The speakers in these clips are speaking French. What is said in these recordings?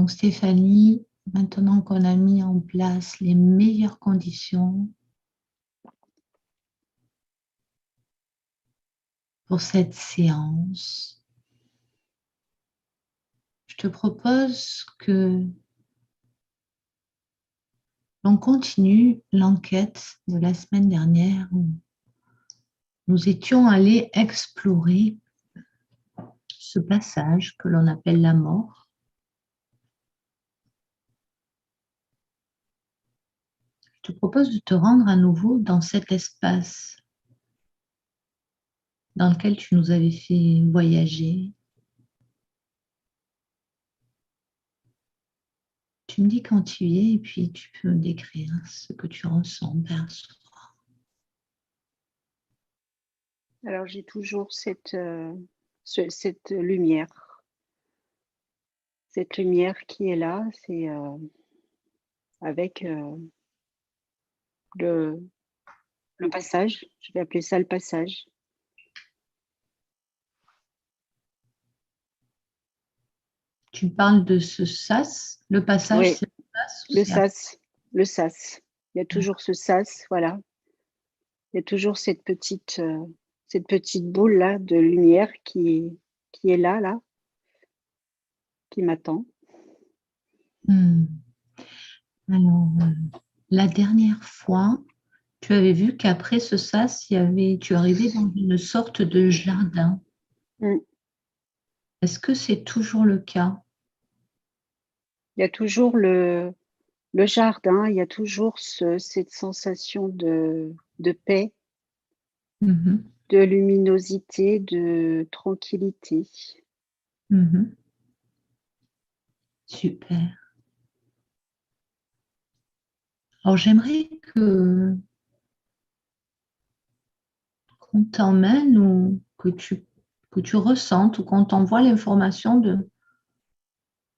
Donc Stéphanie, maintenant qu'on a mis en place les meilleures conditions pour cette séance, je te propose que l'on continue l'enquête de la semaine dernière où nous étions allés explorer ce passage que l'on appelle la mort. Je te propose de te rendre à nouveau dans cet espace dans lequel tu nous avais fait voyager. Tu me dis quand tu y es et puis tu peux me décrire ce que tu ressens, perçois. Alors j'ai toujours cette lumière. Cette lumière qui est là, c'est avec le passage. Je vais appeler ça le passage. Tu parles de ce sas, le passage, Oui, c'est le sas ou le c'est sas. Le sas. Il y a toujours ce sas, voilà. Il y a toujours cette petite boule là de lumière qui est là, qui m'attend. Alors, la dernière fois, tu avais vu qu'après ce sas, tu arrivais dans une sorte de jardin. Est-ce que c'est toujours le cas? Il y a toujours le jardin, il y a toujours cette sensation de paix, de luminosité, de tranquillité. Super. Alors, j'aimerais qu'on t'emmène ou que tu ressentes ou qu'on t'envoie l'information de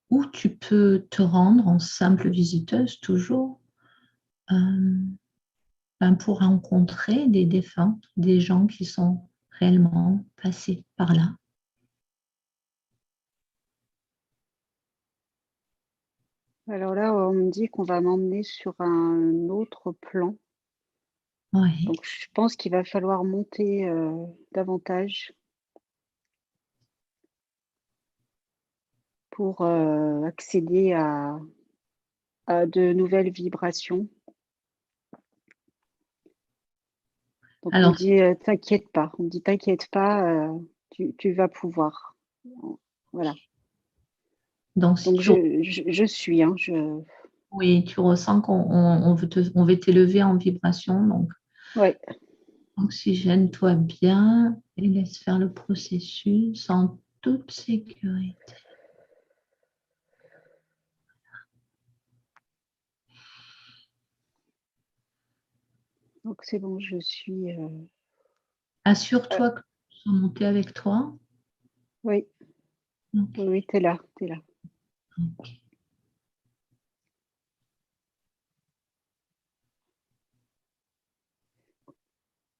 où tu peux te rendre en simple visiteuse toujours pour rencontrer des défunts, des gens qui sont réellement passés par là. Alors là, on me dit qu'on va m'emmener sur un autre plan. Oui. Donc, je pense qu'il va falloir monter davantage pour accéder à de nouvelles vibrations. Donc, on me Alors, dit, t'inquiète pas. On me dit, t'inquiète pas, tu vas pouvoir. Voilà. donc si Donc, tu, je suis. Hein, oui, tu ressens on veut t'élever en vibration, donc Ouais. oxygène-toi bien et laisse faire le processus en toute sécurité. Donc, c'est bon, je suis. Assure-toi que nous sommes montés avec toi. Oui, Okay. oui, t'es là, t'es là. Okay.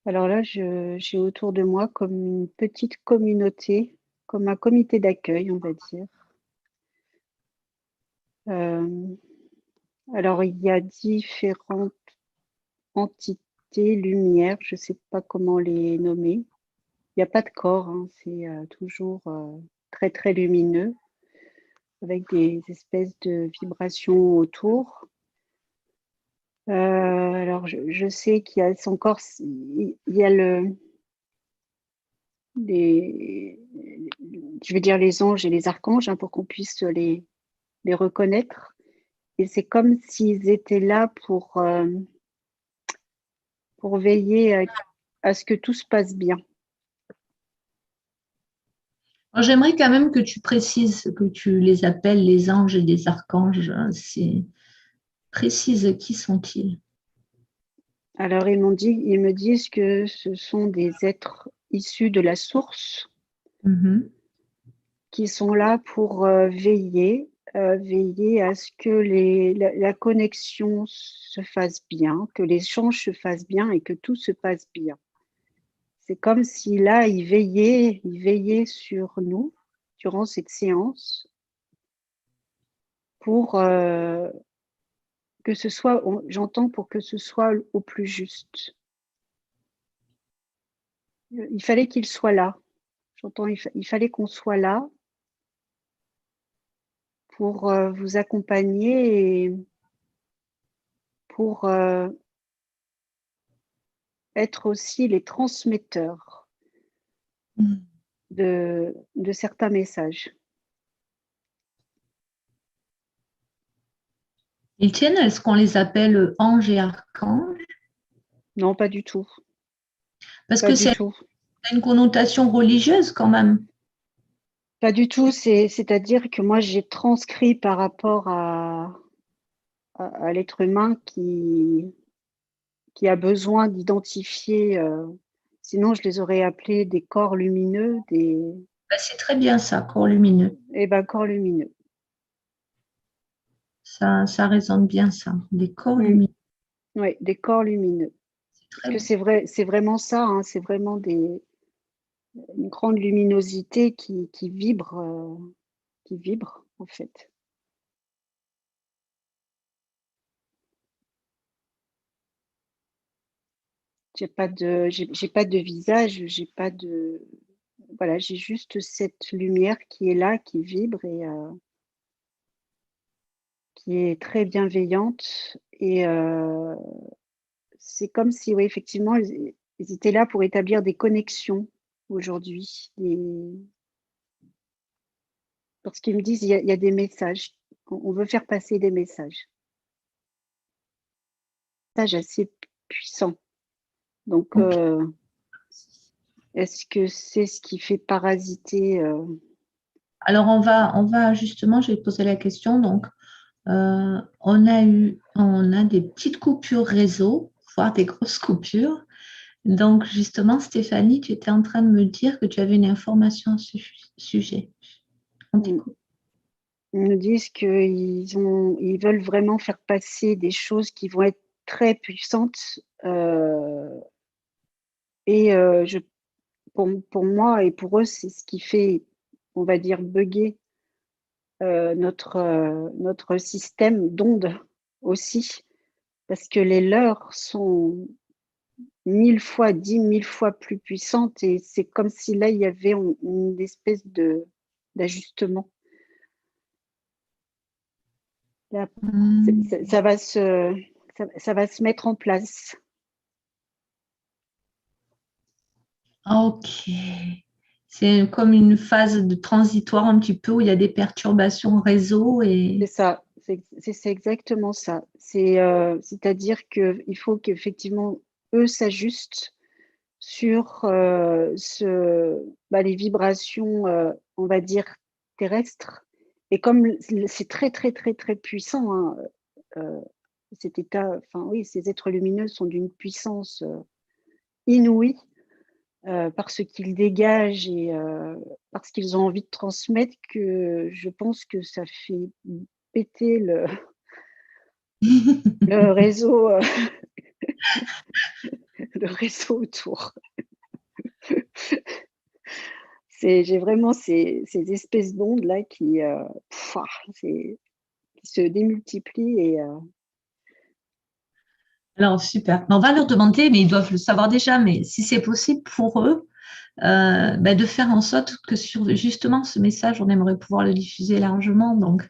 Alors là, j'ai autour de moi comme une petite communauté, comme un comité d'accueil, on va dire. Alors, il y a différentes entités, lumières, je ne sais pas comment les nommer. Il n'y a pas de corps, hein, c'est toujours très, très lumineux, avec des espèces de vibrations autour. Alors, je sais qu'il y a encore, il y a je veux dire les anges et les archanges, hein, pour qu'on puisse les reconnaître. Et c'est comme s'ils étaient là pour veiller à ce que tout se passe bien. Alors, j'aimerais quand même que tu précises que tu les appelles les anges et les archanges. C'est précise qui sont-ils? Alors, ils me disent que ce sont des êtres issus de la source qui sont là pour veiller à ce que la connexion se fasse bien, que l'échange se fasse bien et que tout se passe bien. C'est comme si là, ils veillaient sur nous durant cette séance pour que ce soit, j'entends, pour que ce soit au plus juste. Il fallait qu'il soit là. J'entends, il fallait qu'on soit là pour vous accompagner et pour être aussi les transmetteurs de certains messages. Ils tiennent, est-ce qu'on les appelle anges et archanges? Non, pas du tout. Parce Pas que du c'est tout. une connotation religieuse quand même. Pas du tout. C'est-à-dire que moi, j'ai transcrit par rapport à l'être humain qui a besoin d'identifier, sinon je les aurais appelés des corps lumineux, Ben, c'est très bien ça, corps lumineux. corps lumineux. Ça résonne bien ça, des corps Mm. lumineux. Oui, des corps lumineux. C'est Parce très que bien. c'est vrai, c'est vraiment ça, hein, c'est vraiment une grande luminosité qui vibre en fait. J'ai pas de visage, j'ai pas de, voilà, j'ai juste cette lumière qui est là, qui vibre et qui est très bienveillante. Et c'est comme si, oui, effectivement, ils étaient là pour établir des connexions aujourd'hui. Parce qu'ils me disent, il y a des messages. On veut faire passer des messages. Messages assez puissants. Donc, Ok. est-ce que c'est ce qui fait parasiter Alors on va justement, je vais te poser la question. Donc, on a des petites coupures réseau, voire des grosses coupures. Donc, justement, Stéphanie, tu étais en train de me dire que tu avais une information à ce sujet. On Ils t'écoute. nous disent ils veulent vraiment faire passer des choses qui vont être très puissantes. Et pour moi et pour eux, c'est ce qui fait, on va dire, bugger notre système d'ondes aussi, parce que les leurs sont 1000 fois, 10 000 fois plus puissantes et c'est comme si là, il y avait une espèce d'ajustement. Là, Hmm. ça va se mettre en place. Ah, ok. C'est comme une phase de transitoire un petit peu où il y a des perturbations réseau C'est et ça, c'est exactement ça. C'est-à-dire qu'il faut qu'effectivement, eux s'ajustent sur les vibrations, on va dire, terrestres. Et comme c'est très, très, très, très puissant, hein, euh, cet état, enfin oui, ces êtres lumineux sont d'une puissance inouïe par ce qu'ils dégagent et parce qu'ils ont envie de transmettre que je pense que ça fait péter le réseau, le réseau autour. J'ai vraiment ces espèces d'ondes là qui se démultiplient et alors super. On va leur demander, mais ils doivent le savoir déjà, mais si c'est possible pour eux, ben, de faire en sorte que sur justement ce message, on aimerait pouvoir le diffuser largement, donc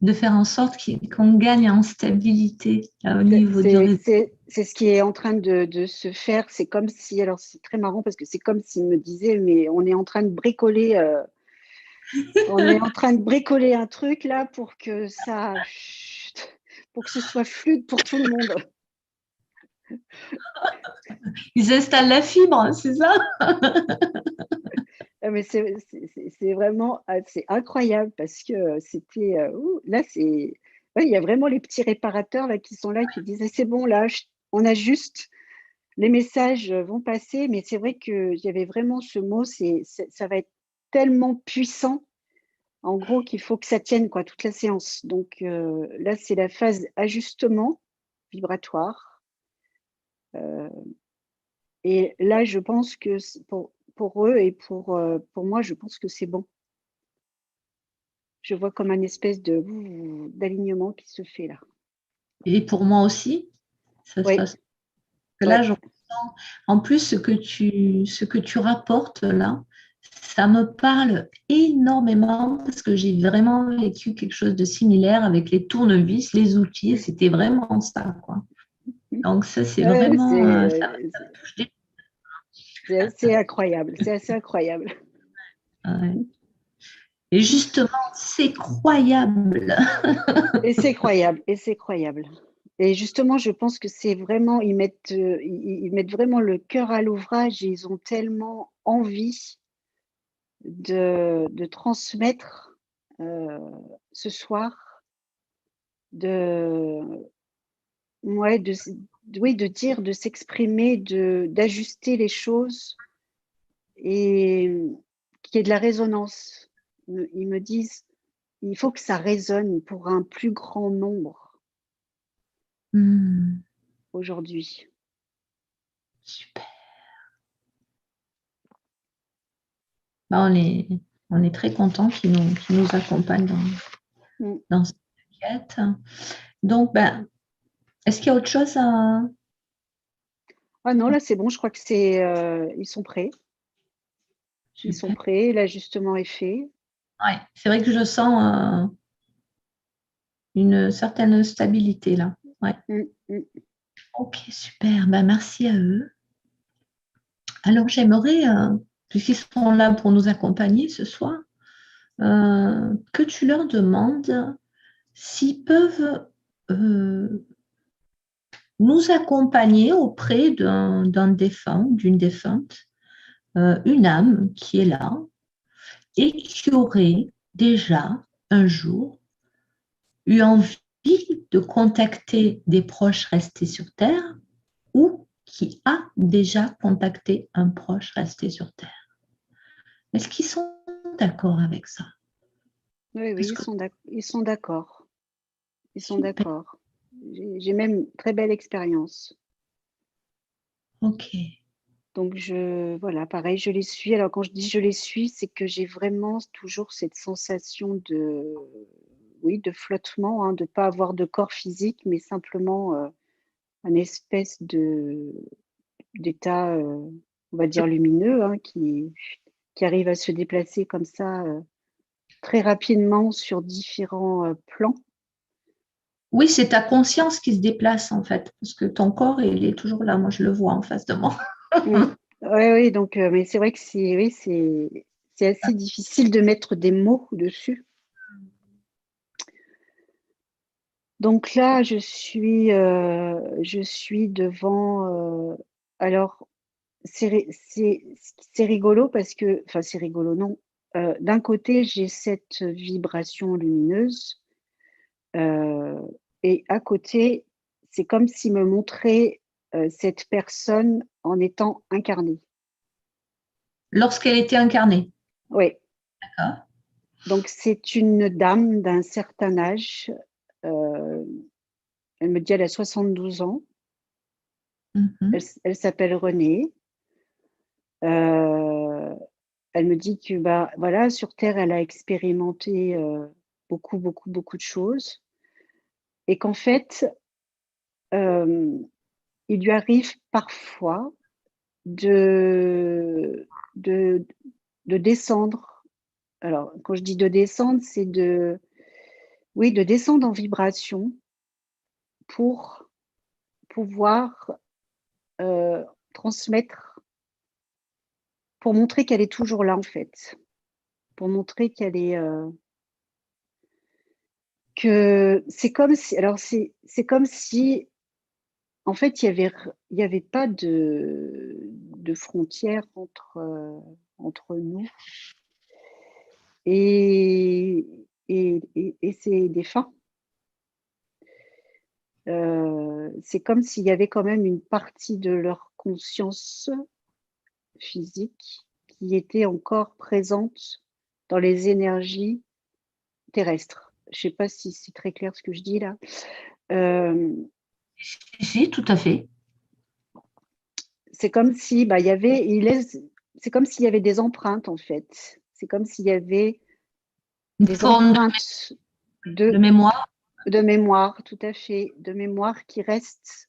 de faire en sorte qu'on gagne en stabilité au niveau du réseau. c'est ce qui est en train de se faire. C'est comme si, alors c'est très marrant parce que c'est comme s'ils me disaient, mais on est en train de bricoler, on est en train de bricoler un truc là pour que ça, pour que ce soit fluide pour tout le monde. Ils installent la fibre, c'est ça? Ah, mais c'est vraiment c'est incroyable parce que c'était là ouais, il y a vraiment les petits réparateurs là qui sont là qui disent c'est bon là on ajuste les messages vont passer mais c'est vrai que il y avait vraiment ce mot ça va être tellement puissant en gros qu'il faut que ça tienne quoi toute la séance donc là c'est la phase ajustement vibratoire et là je pense que pour eux et pour moi je pense que c'est bon. Je vois comme un espèce d'alignement qui se fait là. Et pour moi aussi, ça se Oui, passe. Là, oui. je ressens. En plus, ce que tu rapportes là, ça me parle énormément parce que j'ai vraiment vécu quelque chose de similaire avec les tournevis, les outils, et c'était vraiment ça, quoi. Donc ça, c'est Ouais, vraiment, ça me touche des... c'est assez incroyable. C'est assez incroyable. Ouais. Et justement, c'est croyable. Et c'est croyable. Et c'est croyable. Et justement, je pense que c'est vraiment, ils mettent vraiment le cœur à l'ouvrage et ils ont tellement envie de transmettre ce soir, de, ouais, oui, de dire, de s'exprimer, d'ajuster les choses et qu'il y ait de la résonance. Ils me disent, il faut que ça résonne pour un plus grand nombre Hmm, aujourd'hui. super. Bah, on est très contents qu'ils nous accompagnent Mm. dans cette quête. Donc, ben, est-ce qu'il y a autre chose à... Ah non, là c'est bon, je crois que ils sont prêts. Ils sont Super. prêts, l'ajustement est fait. Ouais, c'est vrai que je sens une certaine stabilité là. Ouais. Mm, mm. Ok, super. Ben, merci à eux. Alors, j'aimerais, puisqu'ils sont là pour nous accompagner ce soir, que tu leur demandes s'ils peuvent nous accompagner auprès d'un défunt, d'une défunte, une âme qui est là et qui aurait déjà un jour eu envie de contacter des proches restés sur Terre ou qui a déjà contacté un proche resté sur Terre. Est-ce qu'ils sont d'accord avec ça? Oui, oui, Parce que ils sont d'accord. Ils sont super, d'accord. J'ai même une très belle expérience. ok. Donc, voilà, pareil, je les suis. Alors, quand je dis je les suis, c'est que j'ai vraiment toujours cette sensation oui, de flottement, hein, de ne pas avoir de corps physique, mais simplement un espèce d'état, on va dire, lumineux, hein, qui arrive à se déplacer comme ça très rapidement sur différents plans. Oui, c'est ta conscience qui se déplace en fait, parce que ton corps, il est toujours là. Moi, je le vois en face de moi. Mm. Ouais, oui, donc, mais c'est vrai que oui, c'est assez difficile de mettre des mots dessus. Donc là, je suis devant. Alors, c'est rigolo parce que, enfin, c'est rigolo, non. D'un côté, j'ai cette vibration lumineuse, euh, et à côté, c'est comme s'il me montrait cette personne en étant incarnée. Lorsqu'elle était incarnée. Oui. D'accord. Donc, c'est une dame d'un certain âge. euh, Elle me dit elle a 72 ans. Mhm. Elle s'appelle Renée. Euh, Elle me dit que bah, voilà, sur Terre, elle a expérimenté beaucoup, beaucoup, beaucoup de choses. Et qu'en fait, euh, il lui arrive parfois de, de, de descendre. Alors, quand je dis de descendre, c'est oui, de descendre en vibration pour pouvoir euh, transmettre, pour montrer qu'elle est toujours là, en fait. Pour montrer qu'elle est, que c'est comme si, alors c'est comme si, en fait, il y avait pas de frontière entre nous et, et ces défunts. C'est comme s'il y avait quand même une partie de leur conscience physique qui était encore présente dans les énergies terrestres. Je ne sais pas si c'est très clair ce que je dis là. Euh, Si, tout à fait. c'est comme si bah, c'est comme s'il y avait des empreintes en fait. C'est comme s'il y avait Une des forme empreintes de mémoire. de mémoire, tout à fait, de mémoire qui restent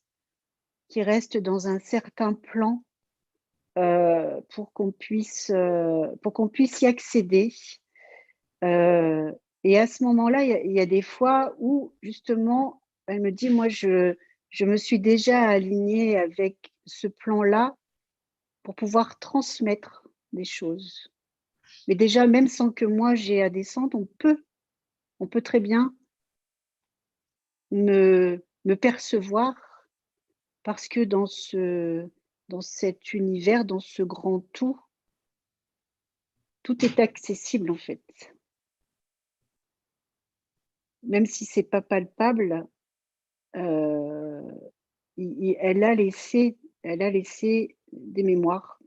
dans un certain plan pour qu'on puisse y accéder. Et à ce moment-là, il y a des fois où justement, elle me dit, moi, je me suis déjà alignée avec ce plan-là pour pouvoir transmettre des choses. Mais déjà, même sans que moi j'ai à descendre, on peut très bien me percevoir parce que dans cet univers, dans ce grand tout est accessible en fait. Même si c'est pas palpable, euh, elle a laissé des mémoires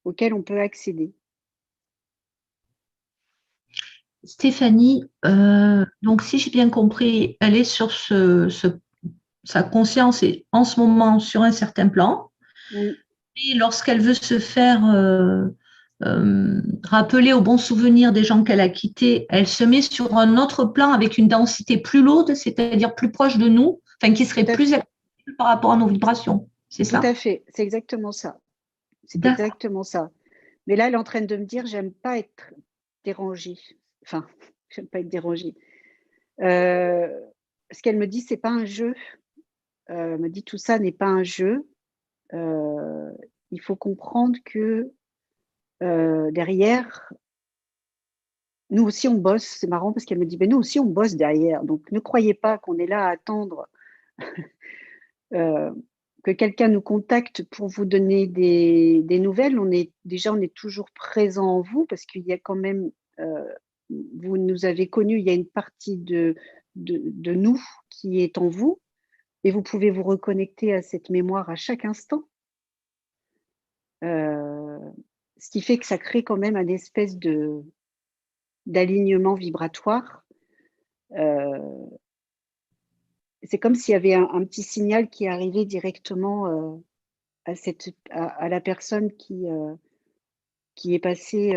auxquelles on peut accéder. Stéphanie, donc si j'ai bien compris, elle est sur sa conscience est en ce moment sur un certain plan. Oui, Et lorsqu'elle veut se faire rappeler au bon souvenir des gens qu'elle a quittés, elle se met sur un autre plan avec une densité plus lourde, c'est-à-dire plus proche de nous, enfin qui tout serait à plus fait, accessible par rapport à nos vibrations. C'est tout ça? à fait. C'est exactement ça. C'est D'accord. exactement ça. Mais là, elle est en train de me dire, j'aime pas être dérangée. Enfin, j'aime pas être dérangée. Ce qu'elle me dit, c'est pas un jeu. Elle me dit tout ça n'est pas un jeu. Il faut comprendre que derrière, nous aussi on bosse. C'est marrant parce qu'elle me dit, ben nous aussi on bosse derrière. Donc ne croyez pas qu'on est là à attendre euh, que quelqu'un nous contacte pour vous donner des nouvelles. On est toujours présent en vous parce qu'il y a quand même, vous nous avez connus, il y a une partie de nous qui est en vous et vous pouvez vous reconnecter à cette mémoire à chaque instant. Euh, Ce qui fait que ça crée quand même un espèce d'alignement vibratoire. Euh, c'est comme s'il y avait un petit signal qui arrivait directement à la personne qui est passée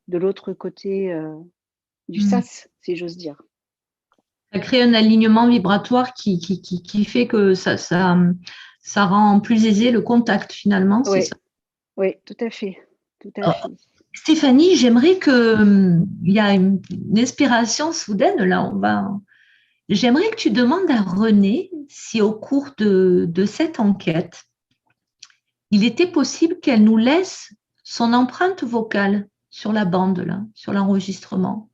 de l'autre côté du Hmm. sas, si j'ose dire. Ça crée un alignement vibratoire qui fait que ça rend plus aisé le contact finalement, c'est Oui, ça. oui, tout à fait, tout à Alors, fait. Stéphanie, j'aimerais que il y a une inspiration soudaine là. J'aimerais que tu demandes à René si au cours de cette enquête, il était possible qu'elle nous laisse son empreinte vocale sur la bande là, sur l'enregistrement.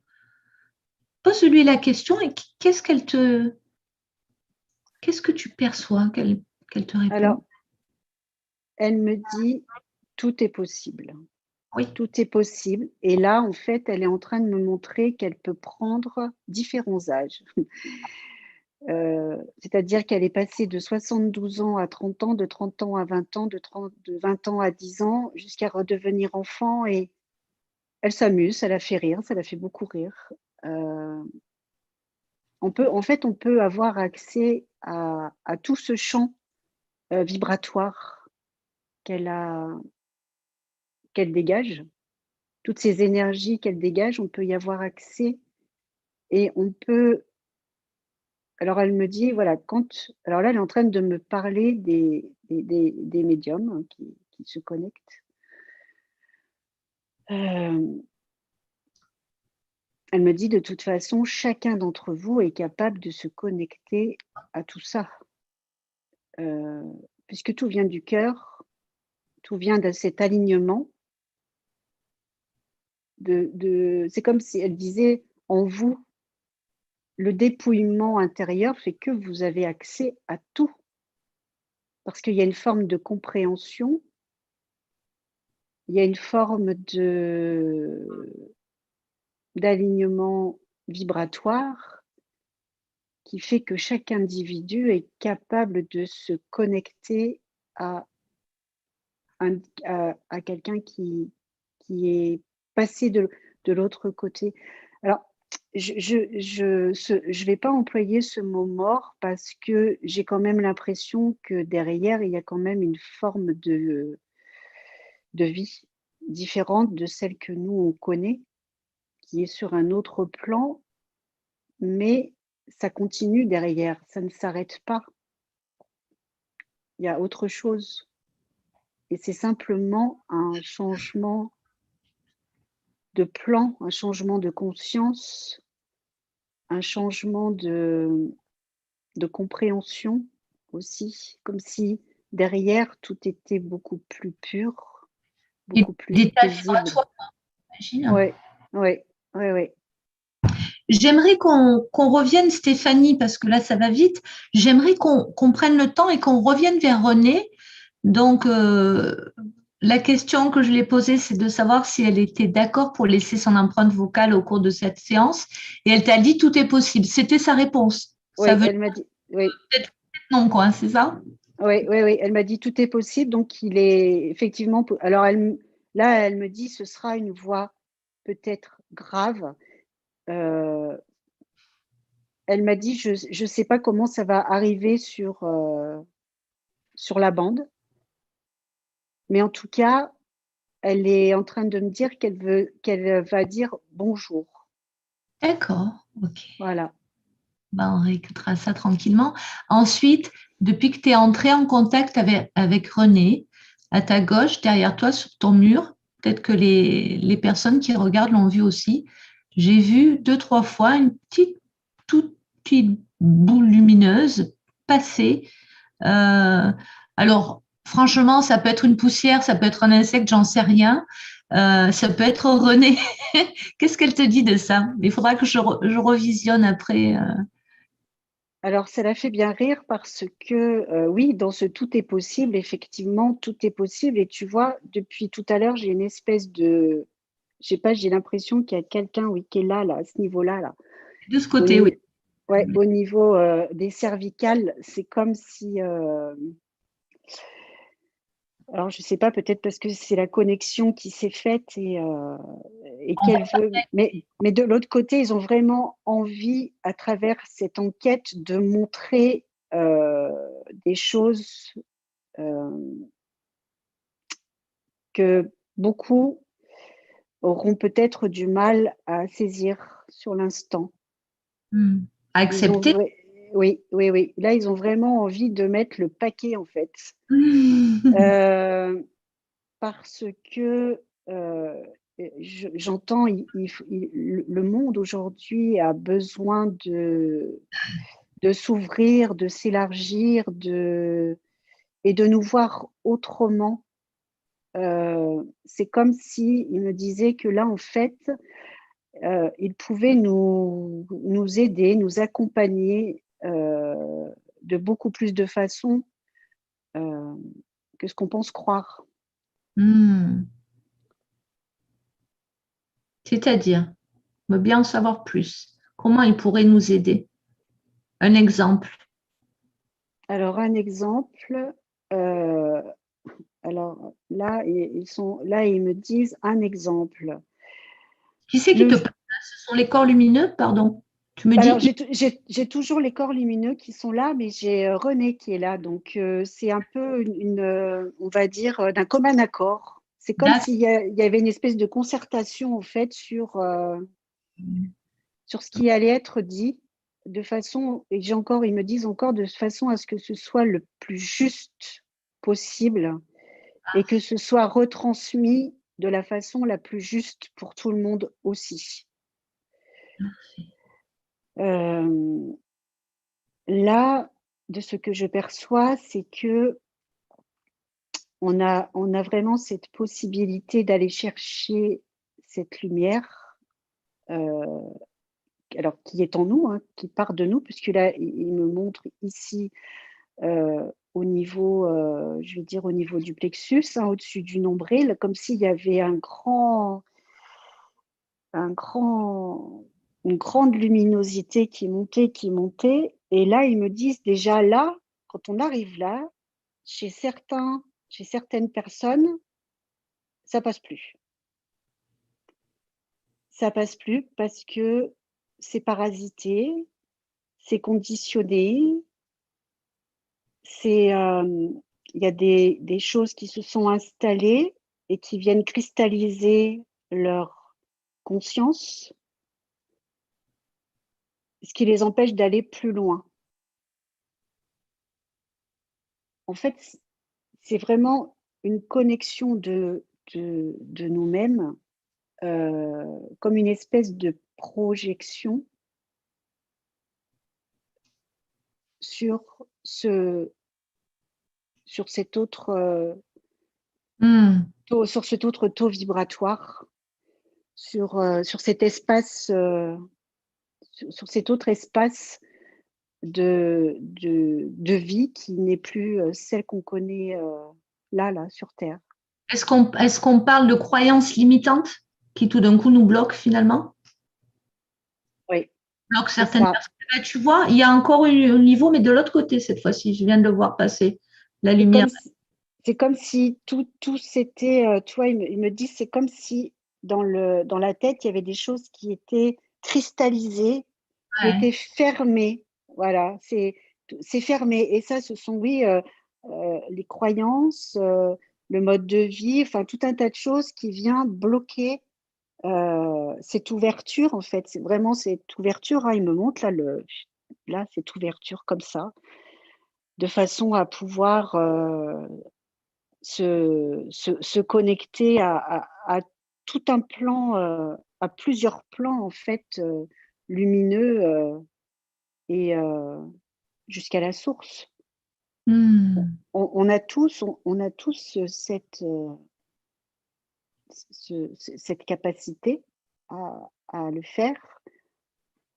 Pose-lui la question et qu'est-ce que tu perçois qu'elle te répond? Alors, elle me dit, tout est possible. Oui. Tout est possible. Et là, en fait, elle est en train de me montrer qu'elle peut prendre différents âges. C'est-à-dire qu'elle est passée de 72 ans à 30 ans, de 30 ans à 20 ans, de 20 ans à 10 ans, jusqu'à redevenir enfant. Et elle s'amuse, ça la fait rire, ça la fait beaucoup rire. Euh, en fait, on peut avoir accès à tout ce champ vibratoire qu'elle a, qu'elle dégage, toutes ces énergies qu'elle dégage, on peut y avoir accès et on peut. Alors elle me dit, voilà, alors là, elle est en train de me parler des médiums hein, qui se connectent. Euh, Elle me dit, de toute façon, chacun d'entre vous est capable de se connecter à tout ça, Euh, puisque tout vient du cœur, tout vient de cet alignement. C'est comme si elle disait, en vous, le dépouillement intérieur fait que vous avez accès à tout, parce qu'il y a une forme de compréhension, il y a une forme d'alignement vibratoire qui fait que chaque individu est capable de se connecter à, à quelqu'un qui est passé de l'autre côté. Alors, je vais pas employer ce mot mort parce que j'ai quand même l'impression que derrière, il y a quand même une forme de vie différente de celle que nous, on connaît, qui est sur un autre plan, mais ça continue derrière, ça ne s'arrête pas. Il y a autre chose. Et c'est simplement un changement de plan, un changement de conscience, un changement de compréhension aussi, comme si derrière tout était beaucoup plus pur, Des beaucoup plus détails à paisible. toi, j'imagine. Ouais, ouais, ouais, ouais. J'aimerais qu'on revienne, Stéphanie, parce que là, ça va vite. J'aimerais qu'on prenne le temps et qu'on revienne vers Renée. Donc, la question que je lui ai posée, c'est de savoir si elle était d'accord pour laisser son empreinte vocale au cours de cette séance. Et elle t'a dit tout est possible. C'était sa réponse. Ça Oui, veut dire elle m'a dit, oui, peut-être non, quoi, c'est ça? oui, oui, oui, elle m'a dit tout est possible, donc il est effectivement. Alors là, elle me dit ce sera une voix peut-être grave. Elle m'a dit je ne sais pas comment ça va arriver sur la bande, mais en tout cas, elle est en train de me dire qu'elle va dire bonjour. D'accord, ok. Voilà. Ben, on réécoutera ça tranquillement. Ensuite, depuis que tu es entré en contact avec René, à ta gauche, derrière toi, sur ton mur, peut-être que les personnes qui regardent l'ont vu aussi, j'ai vu deux, trois fois une toute petite boule lumineuse passer. Euh, alors, franchement, ça peut être une poussière, ça peut être un insecte, j'en sais rien. Ça peut être René. Qu'est-ce qu'elle te dit de ça? Il faudra que je revisionne après. Alors, ça la fait bien rire parce que oui, dans ce tout est possible, effectivement, tout est possible. Et tu vois, depuis tout à l'heure, j'ai une espèce de, je sais pas, j'ai l'impression qu'il y a quelqu'un, oui, qui est là, à ce niveau-là, là. De ce Au, côté, oui. ni- ouais, au niveau des cervicales, c'est comme si, alors je sais pas, peut-être parce que c'est la connexion qui s'est faite et qu'elle veut, mais de l'autre côté, ils ont vraiment envie, à travers cette enquête, de montrer des choses euh, que beaucoup auront peut-être du mal à saisir sur l'instant. Hmm. Ils ont, Accepter. oui, oui, oui. Là, ils ont vraiment envie de mettre le paquet, en fait. Hmm. Euh, Parce que j'entends, le monde aujourd'hui a besoin de s'ouvrir, de s'élargir, et de nous voir autrement. C'est comme si il me disait que là, en fait, il pouvait nous aider, nous accompagner de beaucoup plus de façons euh, que ce qu'on pense croire. Hmm. C'est-à-dire, on veut bien en savoir plus. Comment il pourrait nous aider? Un exemple. Alors, un exemple, euh, alors là, ils me disent un exemple. Qui c'est qui Le, te parle? Ce sont les corps lumineux, pardon. Tu me dis alors, qui? j'ai toujours les corps lumineux qui sont là, mais j'ai René qui est là. Donc, c'est un peu on va dire, d'un commun accord. C'est comme D'accord. il y avait une espèce de concertation, en fait, sur ce qui allait être dit, de façon, et ils me disent encore, de façon à ce que ce soit le plus juste possible et que ce soit retransmis de la façon la plus juste pour tout le monde aussi. Euh, Là, de ce que je perçois, c'est que on a vraiment cette possibilité d'aller chercher cette lumière, euh, alors qui est en nous, hein, qui part de nous, puisque là, il me montre ici au niveau, je vais dire au niveau du plexus, hein, au-dessus du nombril, comme s'il y avait un grand, une grande luminosité qui montait. Et là, ils me disent déjà là, quand on arrive là, chez certaines personnes, ça passe plus. Ça passe plus parce que c'est parasité, c'est conditionné, c'est, il y a des choses qui se sont installées et qui viennent cristalliser leur conscience ce qui les empêche d'aller plus loin. En fait, c'est vraiment une connexion de nous-mêmes, comme une espèce de projection sur cet autre sur cet autre taux vibratoire, sur cet espace, sur cet autre espace de vie qui n'est plus celle qu'on connaît là sur Terre. Est-ce qu'on parle de croyances limitantes qui tout d'un coup nous bloquent finalement? Oui, Bloquent c'est certaines ça. personnes. Là, tu vois, il y a encore un niveau, mais de l'autre côté cette fois-ci. Je viens de le voir passer, la C'est lumière. comme si, c'est comme si tout s'était, tu vois, il me dit, c'est comme si dans la tête, il y avait des choses qui étaient cristallisées, qui Ouais. étaient fermées. Voilà, c'est fermé. Et ça, ce sont, oui, les croyances, le mode de vie, enfin, tout un tas de choses qui vient bloquer cette ouverture, en fait. C'est vraiment cette ouverture, hein, il me montre là, cette ouverture comme ça, de façon à pouvoir se connecter à tout un plan, à plusieurs plans en fait, lumineux, et jusqu'à la source. Hmm. On a tous cette, cette capacité à le faire,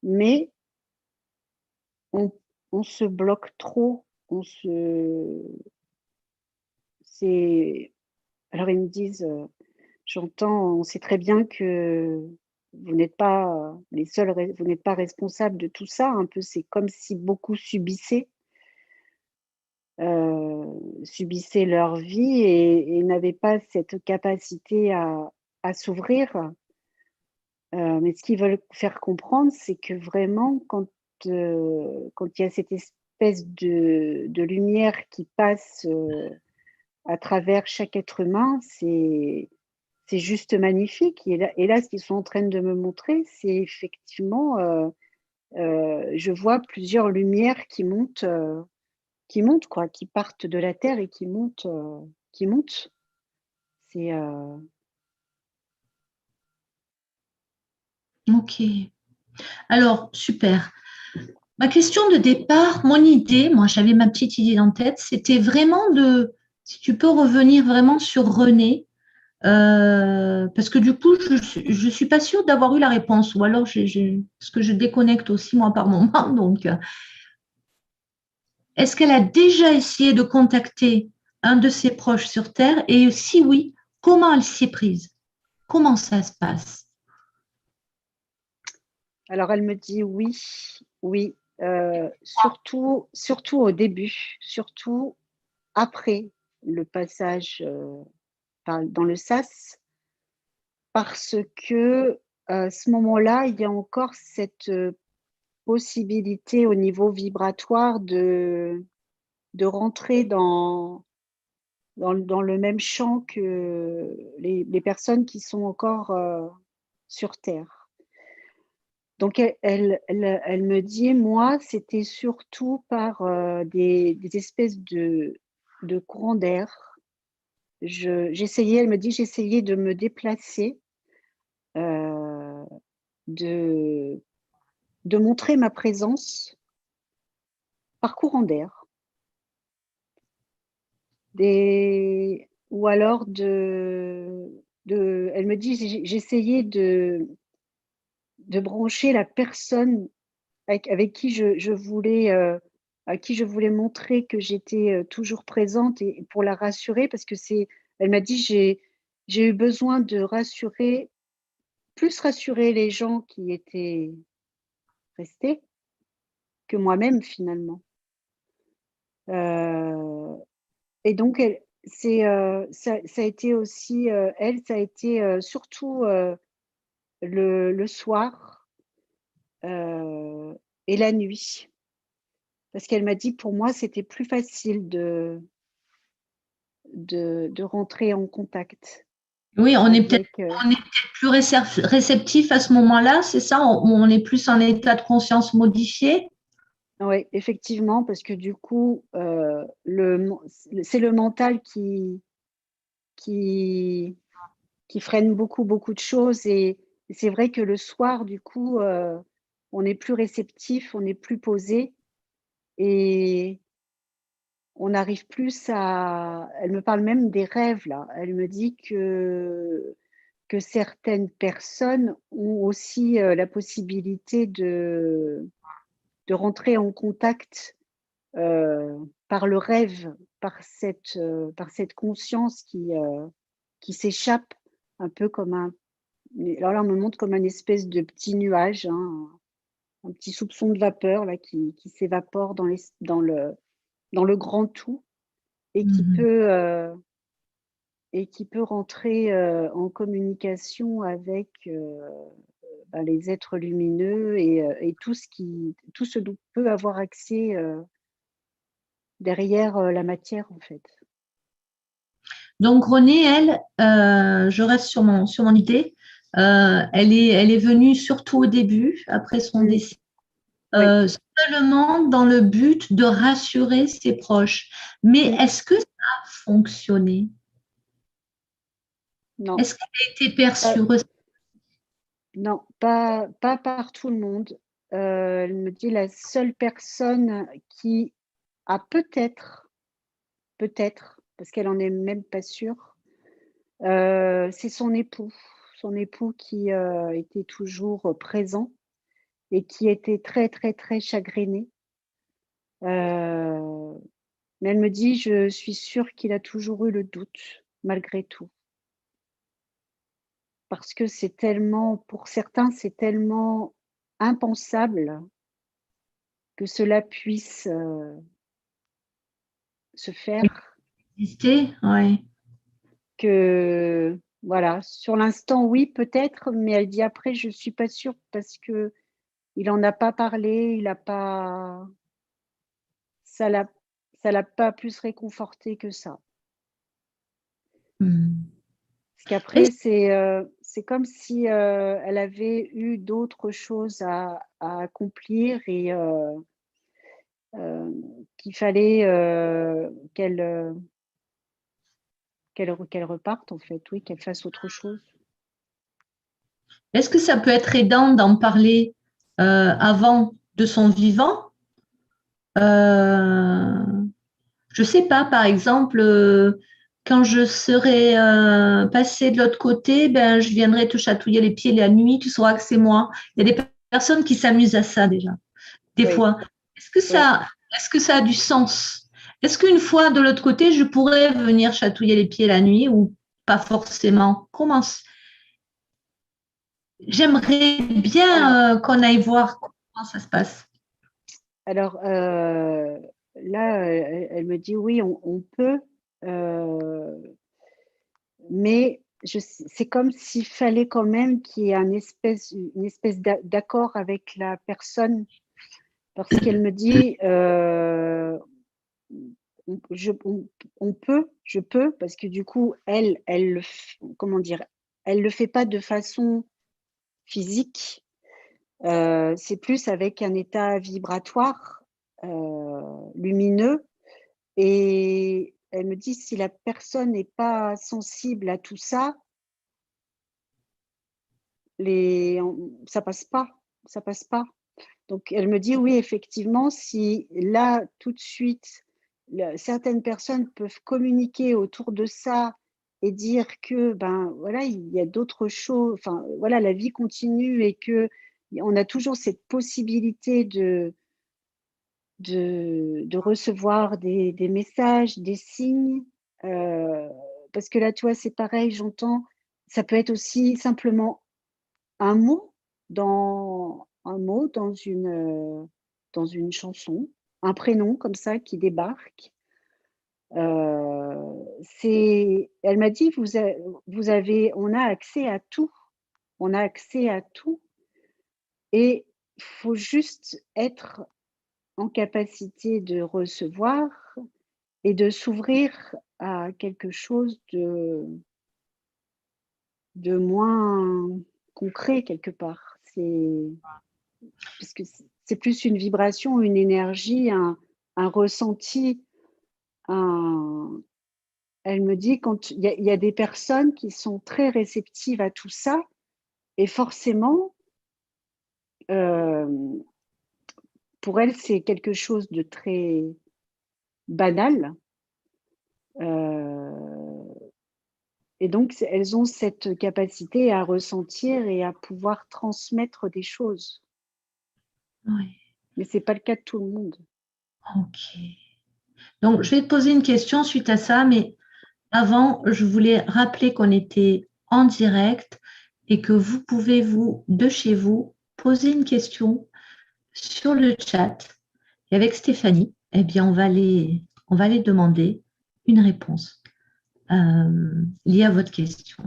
mais on on se bloque trop, c'est alors ils me disent, j'entends, on sait très bien que vous n'êtes pas les seuls, vous n'êtes pas responsables de tout ça. Un peu, c'est comme si beaucoup subissaient leur vie et n'avaient pas cette capacité à s'ouvrir. Mais ce qu'ils veulent faire comprendre, c'est que vraiment, quand il y a cette espèce de lumière qui passe à travers chaque être humain, c'est juste magnifique. Et là, ce qu'ils sont en train de me montrer, c'est effectivement, je vois plusieurs lumières qui montent, quoi, qui partent de la Terre et qui montent, qui montent. C'est, Ok. Alors, super. Ma question de départ, mon idée, moi j'avais ma petite idée en tête, c'était vraiment de, si tu peux revenir vraiment sur René, parce que du coup, je suis pas sûre d'avoir eu la réponse, ou alors parce que je déconnecte aussi moi par moment. Donc, est-ce qu'elle a déjà essayé de contacter un de ses proches sur Terre? Et si oui, comment elle s'y est prise? Comment ça se passe? alors elle me dit: «Oui, oui», surtout au début, surtout après le passage, dans le sas, parce que, à ce moment-là, il y a encore cette, possibilité au niveau vibratoire de rentrer dans le même champ que les personnes qui sont encore, sur terre. Donc elle me dit: «Moi, c'était surtout par, des espèces de courants d'air». J'essayais, elle me dit: «J'essayais de me déplacer, heu, de montrer ma présence par courant d'air». Des ou alors elle me dit: J'essayais de brancher la personne avec qui je voulais, à qui je voulais montrer que j'étais, toujours présente et pour la rassurer parce que c'est» elle m'a dit: J'ai eu besoin de rassurer, plus rassurer les gens qui étaient restés que moi-même finalement». Heu Et donc ça a été aussi, elle, ça a été, surtout, le soir, heu et la nuit. Parce qu'elle m'a dit: «Pour moi, c'était plus facile de rentrer en contact». Oui, avec, on est peut-être plus réceptif à ce moment-là, c'est ça? On est plus en état de conscience modifié? ouais, effectivement, parce que du coup, c'est le mental qui, qui freine beaucoup, beaucoup de choses. Et c'est vrai que le soir, du coup, on est plus réceptif, on est plus posé et on arrive plus à. Elle me parle même des rêves, là. Elle me dit que certaines personnes ont aussi la possibilité de rentrer en contact par le rêve, par cette conscience qui s'échappe un peu comme un. Alors là, on me montre comme un espèce de petit nuage, hein, un petit soupçon de vapeur là, qui s'évapore dans le grand tout et Mhm. qui peut rentrer en communication avec les êtres lumineux et tout ce dont peut avoir accès derrière la matière en fait. Donc Renée, elle, je reste sur mon idée, elle est venue surtout au début, après son Mm. décès, Oui, seulement dans le but de rassurer ses proches. Mais mm. est-ce que ça a fonctionné? Non, Est-ce qu'elle a été perçue? pas, non, pas par tout le monde. Elle me dit la seule personne qui a peut-être, parce qu'elle en est même pas sûre, c'est son époux. Son époux qui était toujours présent et qui était très, très, très chagriné. Euh, mais elle me dit, je suis sûre qu'il a toujours eu le doute, malgré tout. Parce que c'est tellement, pour certains, c'est tellement impensable que cela puisse se faire Exister? Ouais. que, voilà, sur l'instant, oui, peut-être, mais elle dit après, je ne suis pas sûre parce que il en a pas parlé, il a pas, ça l'a, ça l'a pas plus réconforté que ça. Hmm. Parce qu'après, c'est comme si elle avait eu d'autres choses à accomplir et qu'il fallait qu'elle reparte en fait, oui, qu'elle fasse autre chose. Est-ce que ça peut être aidant d'en parler avant de son vivant? Euh, je sais pas, par exemple, quand je serai passé de l'autre côté, ben, je viendrai te chatouiller les pieds la nuit, tu sauras que c'est moi. Il y a des personnes qui s'amusent à ça déjà, des Oui, fois. oui. Est-ce que ça a du sens? Est-ce qu'une fois de l'autre côté, je pourrais venir chatouiller les pieds la nuit ou pas forcément? J'aimerais Alors, bien qu'on aille voir comment ça se passe. alors là, elle me dit oui, on peut, euh, mais c'est comme s'il fallait quand même qu'il y ait une espèce d'accord avec la personne, parce qu'elle me dit on peut, je peux, parce que du coup, comment dire, elle le fait pas de façon physique, c'est plus avec un état vibratoire lumineux. Et elle me dit si la personne n'est pas sensible à tout ça, ça passe pas, ça passe pas. Donc elle me dit oui, effectivement, si là tout de suite, certaines personnes peuvent communiquer autour de ça et dire que ben voilà, il y a d'autres choses, enfin voilà, la vie continue et que on a toujours cette possibilité de recevoir des messages, des signes. euh, Parce que là, tu vois, c'est pareil, j'entends, ça peut être aussi simplement un mot dans une chanson, un prénom comme ça qui débarque. Elle m'a dit, on a accès à tout, on a accès à tout, et il faut juste être en capacité de recevoir et de s'ouvrir à quelque chose de moins concret quelque part. Parce que c'est plus une vibration, une énergie, un ressenti. Elle me dit quand il y a des personnes qui sont très réceptives à tout ça, et forcément, pour elles, c'est quelque chose de très banal. Et donc, elles ont cette capacité à ressentir et à pouvoir transmettre des choses. Oui. Mais ce n'est pas le cas de tout le monde. Ok. Donc, je vais te poser une question suite à ça, mais avant, je voulais rappeler qu'on était en direct et que vous pouvez, vous, de chez vous, poser une question sur le chat. Et avec Stéphanie, eh bien, on va aller demander une réponse liée à votre question.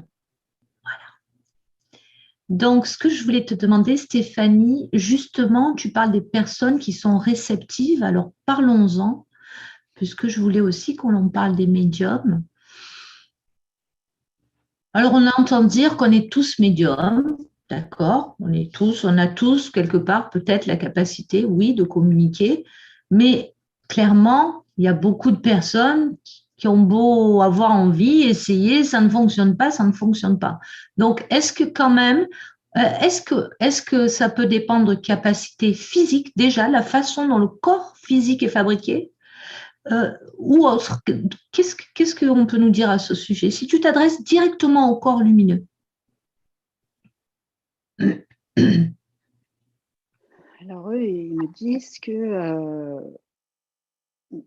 Donc, ce que je voulais te demander, Stéphanie, justement, tu parles des personnes qui sont réceptives. Alors, parlons-en, puisque je voulais aussi qu'on en parle des médiums. Alors, on entend dire qu'on est tous médiums, d'accord? On a tous quelque part peut-être la capacité, oui, de communiquer, mais clairement, il y a beaucoup de personnes qui ont beau avoir envie, essayer, ça ne fonctionne pas, ça ne fonctionne pas. Donc, est-ce que quand même, est-ce que ça peut dépendre de capacité physique, déjà, la façon dont le corps physique est fabriqué? Ou autre. Qu'est-ce qu'on peut nous dire à ce sujet? Si tu t'adresses directement au corps lumineux. Alors eux, ils me disent que,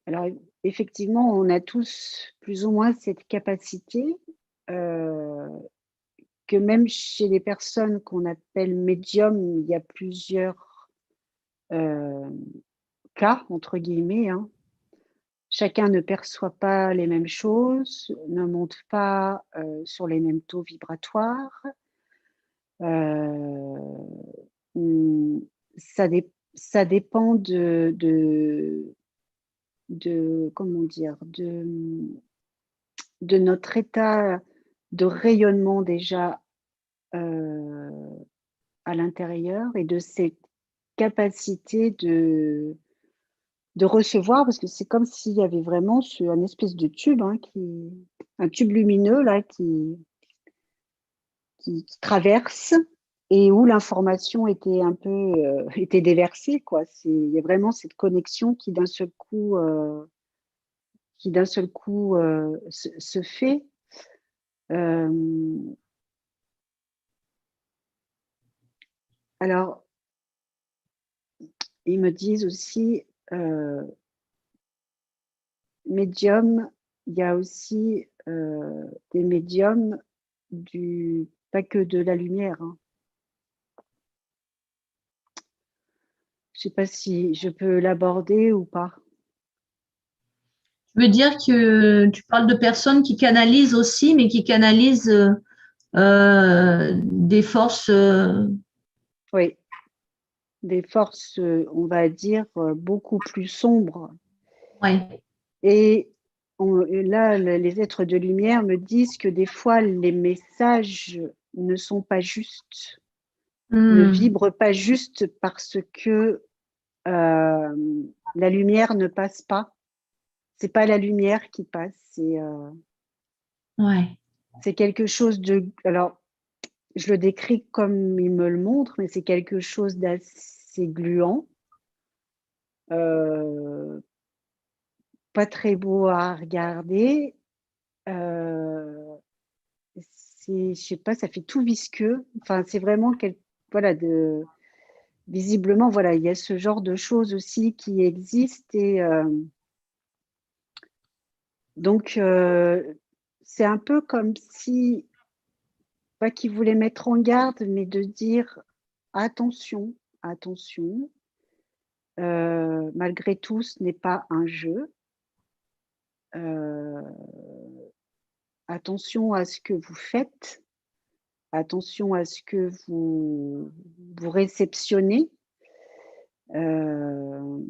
alors effectivement, on a tous plus ou moins cette capacité, que même chez les personnes qu'on appelle médiums, il y a plusieurs cas, entre guillemets, hein. Chacun ne perçoit pas les mêmes choses, ne monte pas sur les mêmes taux vibratoires. Mmh, ça dépend de comment dire? De notre état de rayonnement déjà, heu, à l'intérieur et de ses capacités de recevoir parce que c'est comme s'il y avait vraiment un espèce de tube, hein, un tube lumineux là qui traverse et où l'information était un peu, était déversée quoi. Il y a vraiment cette connexion qui d'un seul coup, se fait. Hem, alors ils me disent aussi, médium, il y a aussi, des médiums pas que de la lumière, hein. Je sais pas si je peux l'aborder ou pas? Je veux dire que tu parles de personnes qui canalisent aussi, mais qui canalisent des forces. Oui, des forces, on va dire, beaucoup plus sombres Ouais. et là, les êtres de lumière me disent que des fois les messages ne sont pas justes, ne Hmm. vibrent pas juste parce que, la lumière ne passe pas. C'est pas la lumière qui passe, Ouais. c'est quelque chose alors je le décris comme il me le montre, mais c'est quelque chose d'assez gluant, heu, pas très beau à regarder, heu, je sais pas, ça fait tout visqueux. Enfin, c'est vraiment voilà, visiblement, voilà, il y a ce genre de choses aussi qui existent et donc c'est un peu comme si, pas qu'ils voulaient mettre en garde, mais de dire: «Attention, attention, malgré tout, ce n'est pas un jeu. Heu, attention à ce que vous faites, attention à ce que vous réceptionnez, heu,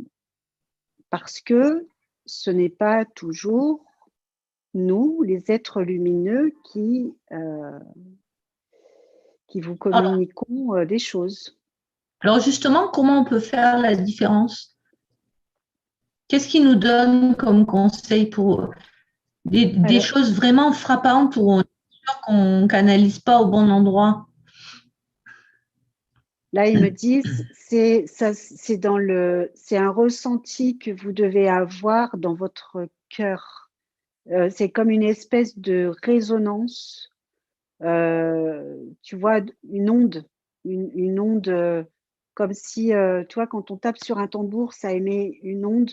parce que ce n'est pas toujours nous, les êtres lumineux, qui vous communiqueront des choses. Alors justement, comment on peut faire la différence? Qu'est-ce qui nous donne comme conseil pour des Alors, choses vraiment frappantes où on est sûr qu'on ne canalise pas au bon endroit? là, ils me disent, c'est un ressenti que vous devez avoir dans votre cœur. C'est comme une espèce de résonance, tu vois, une onde, comme si, toi, quand on tape sur un tambour, ça émet une onde,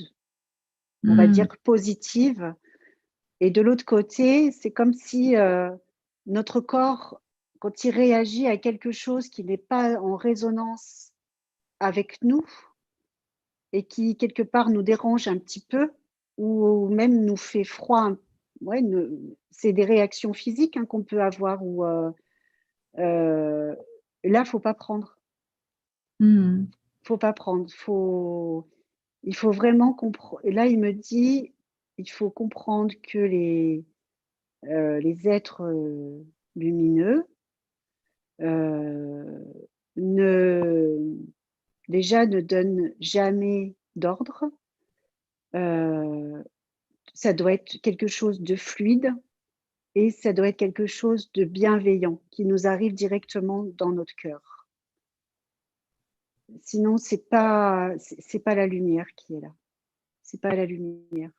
on va Hmm. dire positive. Et de l'autre côté, c'est comme si notre corps, quand il réagit à quelque chose qui n'est pas en résonance avec nous et qui, quelque part, nous dérange un petit peu ou même nous fait froid, ouais, c'est des réactions physiques qu'on peut avoir. Là, il ne faut pas prendre. Hmm. Faut pas prendre. Il faut vraiment comprendre. Et là, il me dit, il faut comprendre que les êtres lumineux euh, ne, déjà ne donnent jamais d'ordre. Euh, Ça doit être quelque chose de fluide et ça doit être quelque chose de bienveillant qui nous arrive directement dans notre cœur. Sinon, c'est pas la lumière qui est là. C'est pas la lumière.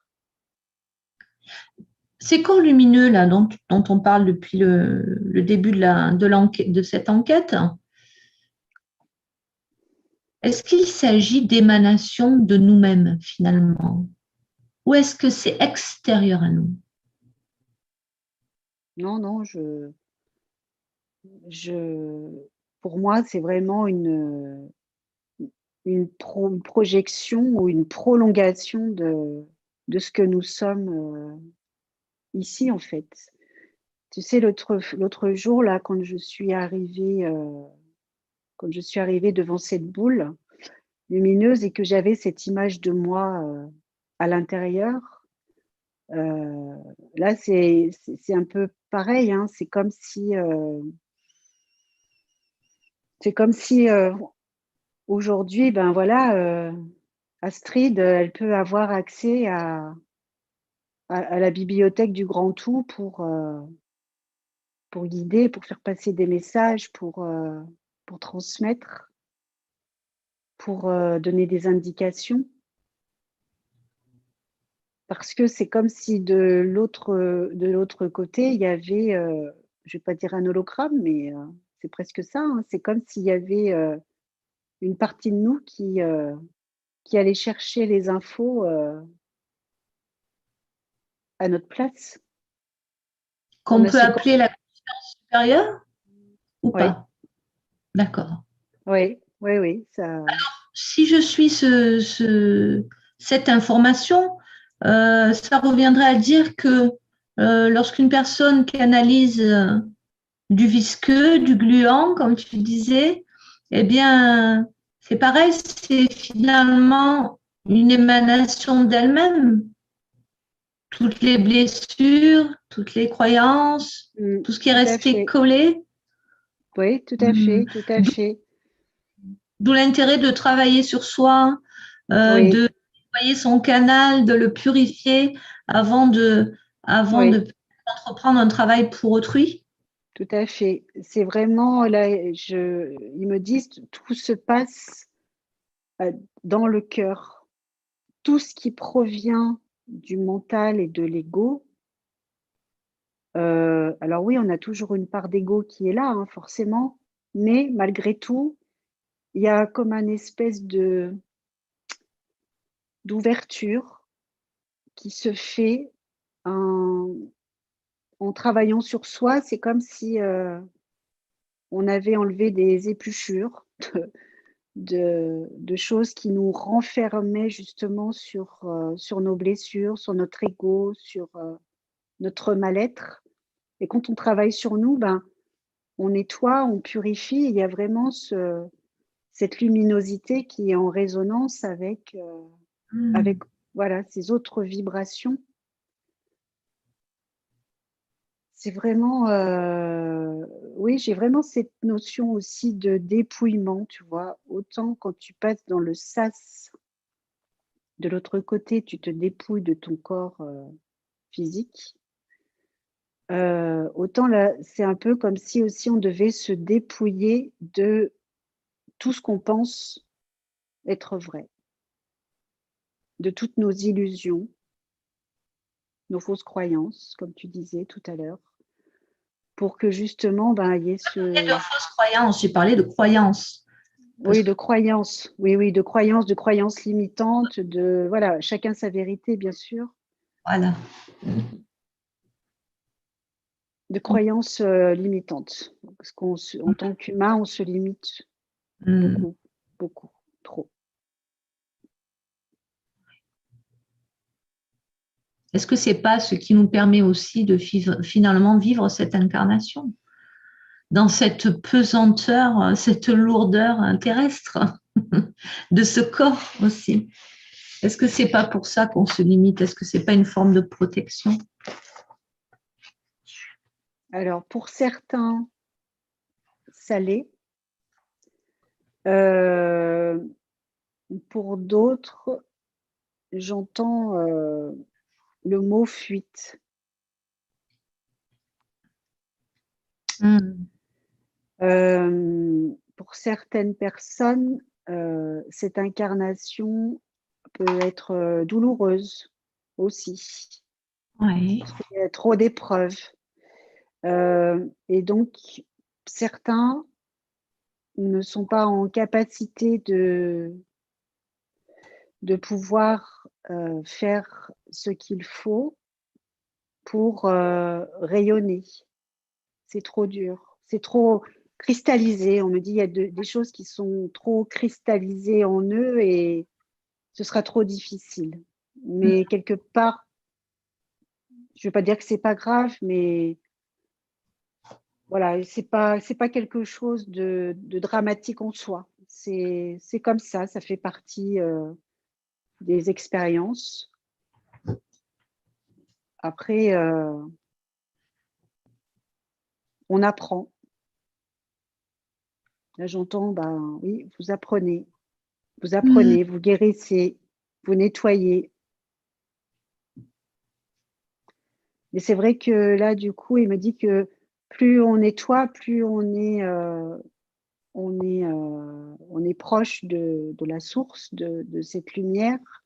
Ces corps lumineux là dont on parle depuis le début de cette enquête, est-ce qu'il s'agit d'émanations de nous-mêmes finalement? Ou est-ce que c'est extérieur à nous? Non, non, pour moi, c'est vraiment une projection ou une prolongation de ce que nous sommes ici, en fait. Tu sais, l'autre jour, là, quand je suis arrivée devant cette boule lumineuse et que j'avais cette image de moi à l'intérieur, là, c'est un peu pareil. C'est comme si aujourd'hui, ben voilà, Astrid, elle peut avoir accès à la bibliothèque du Grand Tout pour guider, pour faire passer des messages, pour transmettre, pour donner des indications. Parce que c'est comme si de l'autre côté, il y avait, je ne vais pas dire un hologramme, mais c'est presque ça. C'est comme s'il y avait une partie de nous qui allait chercher les infos à notre place. On Qu'on a peut ce appeler corps. la conscience supérieure ou Oui, pas? D'accord. oui, oui, oui. Ça, Si je suis cette information, ça reviendrait à dire que lorsqu'une personne canalise du visqueux, du gluant, comme tu disais, eh bien, c'est pareil, c'est finalement une émanation d'elle-même. Toutes les blessures, toutes les croyances, tout ce qui est tout à resté fait. collé. Oui, tout à Hmm. fait, tout à fait. D'où l'intérêt de travailler sur soi, Oui, de nettoyer son canal, de le purifier avant avant oui, de entreprendre un travail pour autrui. tout à fait. C'est vraiment là, ils me disent tout se passe euh, dans le cœur. Tout ce qui provient du mental et de l'ego. Alors oui, on a toujours une part d'ego qui est là, forcément, mais malgré tout, il y a comme un espèce d'ouverture qui se fait en, en travaillant sur soi. C'est comme si on avait enlevé des épluchures de choses qui nous renfermaient justement sur nos blessures, sur notre ego, sur notre mal-être. Et quand on travaille sur nous, ben, on nettoie, on purifie. Il y a vraiment cette luminosité qui est en résonance avec voilà, ces autres vibrations. c'est vraiment, oui, j'ai vraiment cette notion aussi de dépouillement, tu vois. Autant quand tu passes dans le sas, de l'autre côté, tu te dépouilles de ton corps physique. Autant là, c'est un peu comme si aussi on devait se dépouiller de tout ce qu'on pense être vrai, de toutes nos illusions, nos fausses croyances, comme tu disais tout à l'heure, pour que justement, il y ait De fausses croyances, j'ai parlé de croyances. Oui, de croyances. Oui, de croyances limitantes, voilà, chacun sa vérité, bien sûr. Voilà. De croyances limitantes. Parce qu'en tant qu'humain, on se limite beaucoup, beaucoup, trop. Est-ce que c'est pas ce qui nous permet aussi de finalement vivre cette incarnation dans cette pesanteur, cette lourdeur terrestre de ce corps aussi? Est-ce que c'est pas pour ça qu'on se limite? Est-ce que c'est pas une forme de protection? Alors, pour certains, ça l'est. Pour d'autres, j'entends le mot fuite. Pour certaines personnes, cette incarnation peut être douloureuse aussi, Oui. parce qu'il y a trop d'épreuves. Et donc, certains ne sont pas en capacité de pouvoir faire ce qu'il faut pour rayonner. C'est trop dur, c'est trop cristallisé. On me dit il y a des choses qui sont trop cristallisées en eux et ce sera trop difficile. Mais quelque part, je ne veux pas dire que c'est pas grave, mais voilà, c'est pas quelque chose de dramatique en soi. C'est comme ça fait partie des expériences. Après, on apprend. Là, j'entends, oui, vous apprenez, vous guérissez, vous nettoyez. Mais c'est vrai que là, du coup, il me dit que plus on nettoie, plus on est proche de la source de cette lumière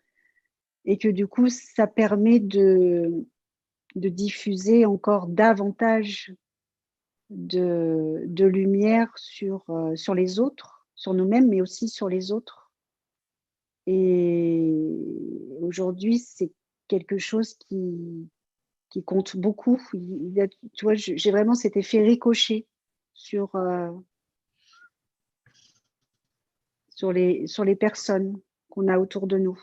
et que du coup, ça permet de diffuser encore davantage de lumière sur les autres, sur nous-mêmes, mais aussi sur les autres. Et aujourd'hui, c'est quelque chose qui compte beaucoup. Tu vois, j'ai vraiment cet effet ricochet sur les personnes qu'on a autour de nous.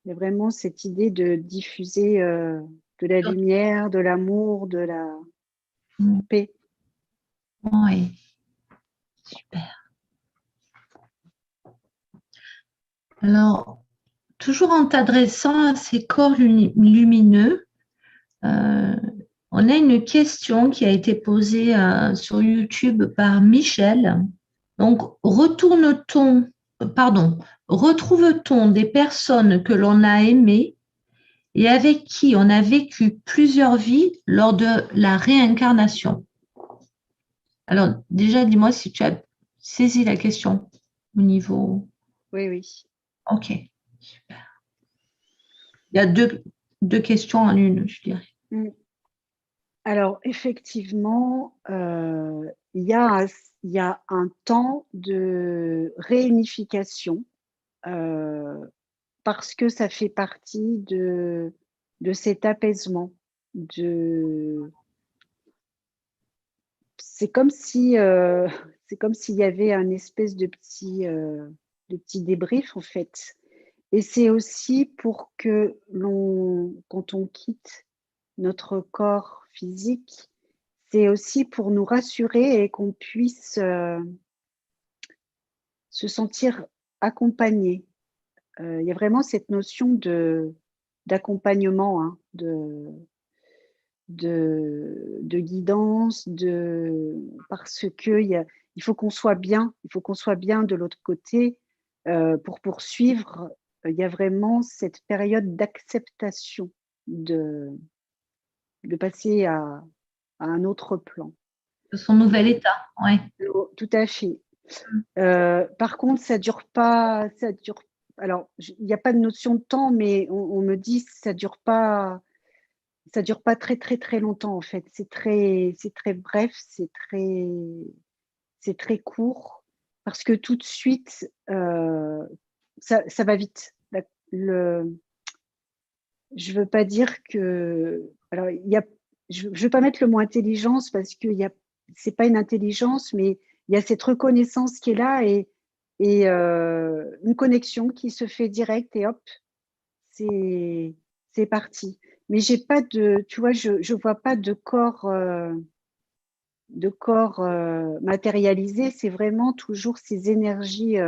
Il y a vraiment cette idée de diffuser de la lumière, de l'amour, de la paix. Oui, super. Alors, toujours en t'adressant à ces corps lumineux, on a une question qui a été posée sur YouTube par Michel. Donc, retrouve-t-on des personnes que l'on a aimées et avec qui on a vécu plusieurs vies lors de la réincarnation? Alors, déjà, dis-moi si tu as saisi la question au niveau. Oui, oui. Ok, super. Il y a deux questions en une, je dirais. Alors, effectivement, il y a un temps de réunification parce que ça fait partie de cet apaisement. C'est comme si c'est comme s'il y avait un espèce de petit débrief en fait. Et c'est aussi pour que quand on quitte notre corps physique, c'est aussi pour nous rassurer et qu'on puisse se sentir accompagné. Il y a vraiment cette notion d'accompagnement, hein, de guidance, parce que il faut qu'on soit bien, il faut qu'on soit bien de l'autre côté pour poursuivre. Il y a vraiment cette période d'acceptation de passer à un autre plan. De son nouvel état, oui. Tout à fait. Par contre, ça dure. Alors, il n'y a pas de notion de temps, mais on me dit que ça dure pas très très très longtemps en fait. C'est très bref, c'est très court parce que tout de suite, ça va vite. Je veux pas dire que. Alors, je veux pas mettre le mot intelligence parce que c'est pas une intelligence, mais il y a cette reconnaissance qui est là et une connexion qui se fait direct et hop, c'est parti. Mais j'ai pas tu vois, je vois pas de corps matérialisé. C'est vraiment toujours ces énergies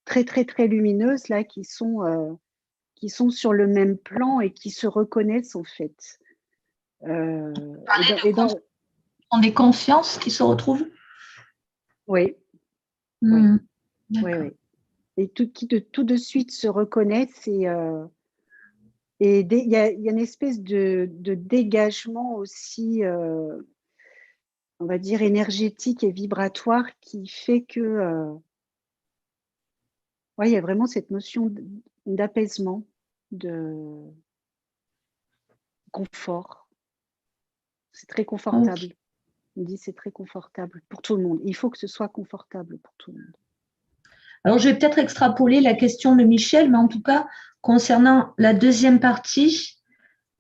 très très très lumineuses là qui sont sur le même plan et qui se reconnaissent en fait. Sont des consciences qui se retrouvent. Oui, oui, oui, oui. Et qui tout de suite se reconnaissent et il y a une espèce de dégagement aussi, on va dire énergétique et vibratoire qui fait que il y a vraiment cette notion d'apaisement, de confort. C'est très confortable. Okay. On dit c'est très confortable pour tout le monde. Il faut que ce soit confortable pour tout le monde. Alors, je vais peut-être extrapoler la question de Michel, mais en tout cas, concernant la deuxième partie,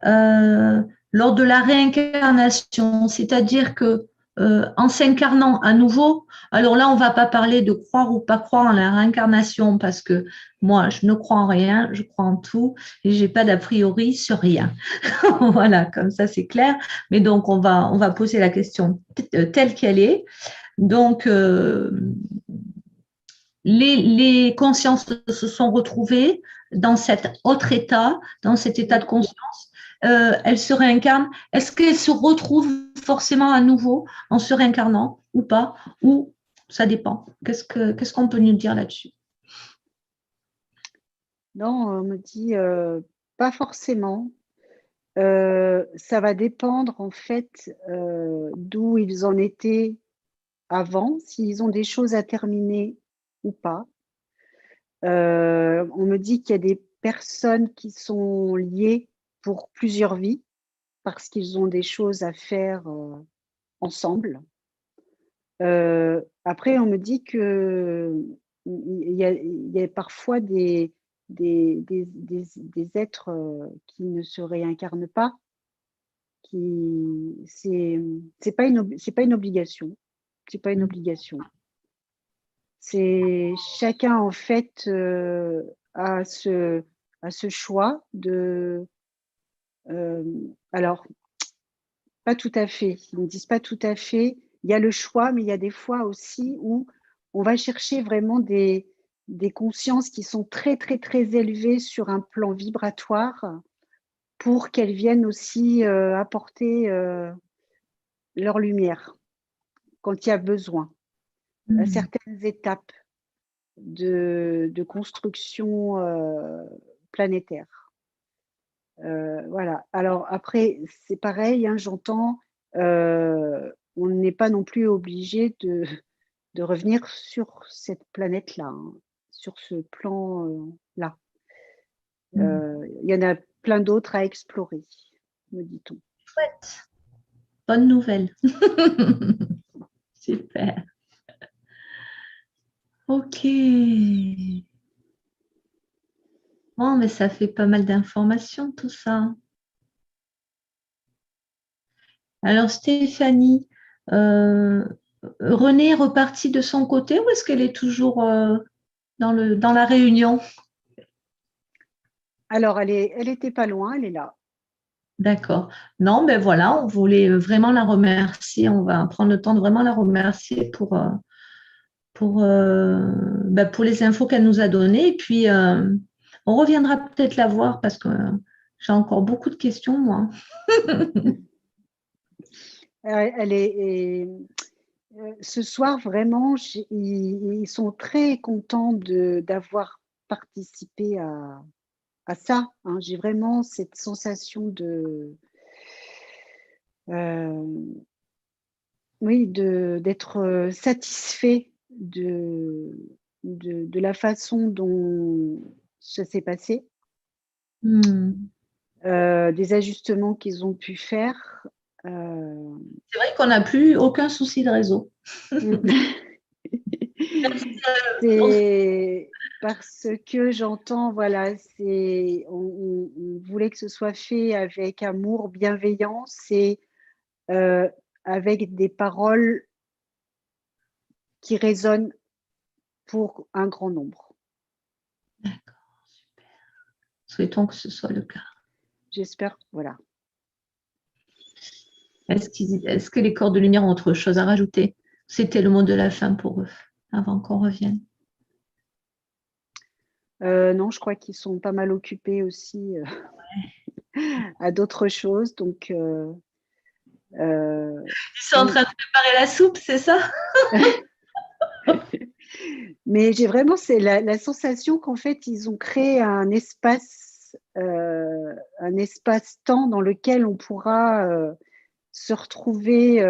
lors de la réincarnation, c'est-à-dire que en s'incarnant à nouveau, alors là, on ne va pas parler de croire ou pas croire en la réincarnation, parce que moi, je ne crois en rien, je crois en tout, et je n'ai pas d'a priori sur rien. Voilà, comme ça, c'est clair. Mais donc, on va poser la question telle qu'elle est. Donc, les consciences se sont retrouvées dans cet autre état, dans cet état de conscience. Elles se réincarnent. Est-ce qu'elles se retrouvent forcément à nouveau en se réincarnant ou pas? Ou ça dépend. Qu'est-ce qu'on peut nous dire là-dessus? Non, on me dit pas forcément. Ça va dépendre en fait d'où ils en étaient avant, s'ils ont des choses à terminer ou pas. On me dit qu'il y a des personnes qui sont liées pour plusieurs vies parce qu'ils ont des choses à faire ensemble. Après, on me dit que il y a parfois des êtres qui ne se réincarnent pas, c'est pas une obligation. C'est pas une obligation. C'est chacun en fait a ce choix de. Alors, pas tout à fait. Ils ne disent pas tout à fait. Il y a le choix, mais il y a des fois aussi où on va chercher vraiment des consciences qui sont très, très, très élevées sur un plan vibratoire pour qu'elles viennent aussi apporter leur lumière quand il y a besoin, à certaines étapes de construction planétaire. Voilà. Alors après, c'est pareil, hein, j'entends, on n'est pas non plus obligé de revenir sur cette planète-là, hein, sur ce plan-là. Il y en a plein d'autres à explorer, me dit-on. Chouette. Bonne nouvelle. Super. Ok. Bon, mais ça fait pas mal d'informations, tout ça. Alors, Stéphanie, Renée est repartie de son côté ou est-ce qu'elle est toujours dans la réunion? Alors, elle était pas loin, elle est là. D'accord. Non, ben voilà, on voulait vraiment la remercier. On va prendre le temps de vraiment la remercier pour les infos qu'elle nous a données. Et puis, on reviendra peut-être la voir parce que j'ai encore beaucoup de questions, moi. elle est, ce soir, vraiment, ils sont très contents d'avoir participé à ça. Hein. J'ai vraiment cette sensation euh, oui, d'être satisfait de la façon dont ça s'est passé, des ajustements qu'ils ont pu faire. C'est vrai qu'on n'a plus aucun souci de réseau. C'est parce que j'entends, voilà, on voulait que ce soit fait avec amour, bienveillance et euh, avec des paroles qui résonnent pour un grand nombre. D'accord, super. Souhaitons que ce soit le cas. J'espère, voilà. Est-ce que les corps de lumière ont autre chose à rajouter? C'était le mot de la fin pour eux, avant qu'on revienne. Non, je crois qu'ils sont pas mal occupés aussi à d'autres choses. Donc, Ils sont en oui. train de préparer la soupe, c'est ça? Mais j'ai vraiment c'est la sensation qu'en fait, ils ont créé un espace-temps dans lequel on pourra se retrouver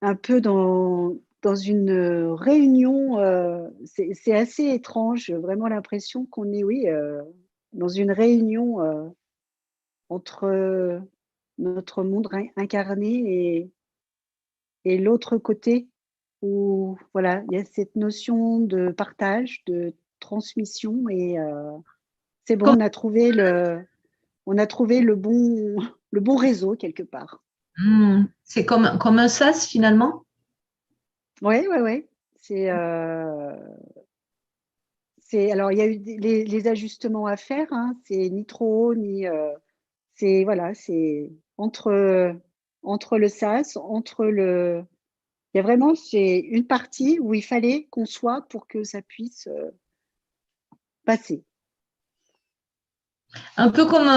un peu dans une réunion. C'est assez étrange, j'ai vraiment l'impression qu'on est, oui, dans une réunion entre notre monde incarné et l'autre côté où, voilà, il y a cette notion de partage, de transmission et c'est bon, Comme- on a trouvé le bon réseau quelque part. C'est comme un sas finalement. Oui, oui, oui. Alors, il y a eu les ajustements à faire, hein, c'est ni trop haut, ni. C'est, voilà, c'est entre le sas, il y a vraiment, c'est une partie où il fallait qu'on soit pour que ça puisse passer. Un peu comme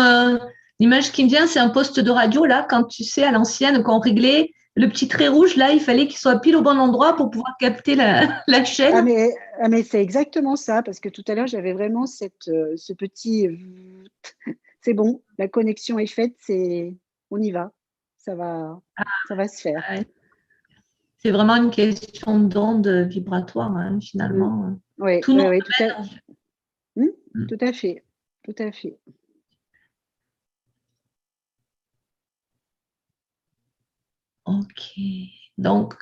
l'image qui me vient, c'est un poste de radio, là, quand tu sais, à l'ancienne, quand on réglait le petit trait rouge, là, il fallait qu'il soit pile au bon endroit pour pouvoir capter la Ah chaîne. mais, ah mais c'est exactement ça, parce que tout à l'heure, j'avais vraiment ce petit. C'est bon, la connexion est faite, on y va, ça va, ça va se faire. Ouais. C'est vraiment une question d'onde vibratoire, hein, Mm. finalement. Oui, Tout nous oui, oui, ramène. mm, tout à fait, tout à fait. Ok. Donc,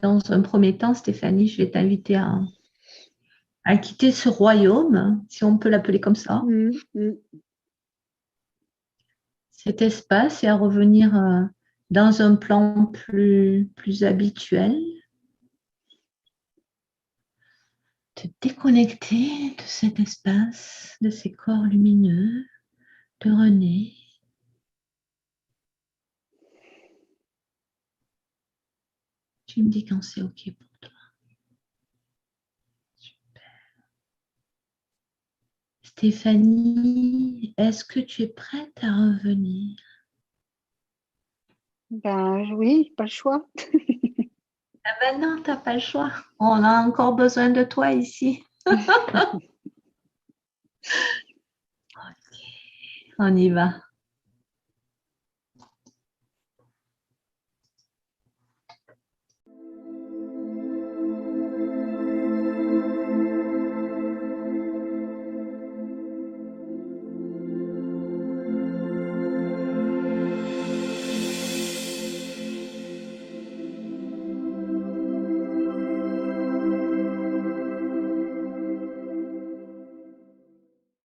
dans un premier temps, Stéphanie, je vais t'inviter à quitter ce royaume, si on peut l'appeler comme ça, Mm, mm. cet espace, et à revenir dans un plan plus habituel, te déconnecter de cet espace, de ces corps lumineux, de René. Tu me dis quand c'est OK pour toi. Stéphanie, est-ce que tu es prête à revenir? Ben oui, pas le choix. Ah ben non, t'as pas le choix. On a encore besoin de toi ici. OK, on y va.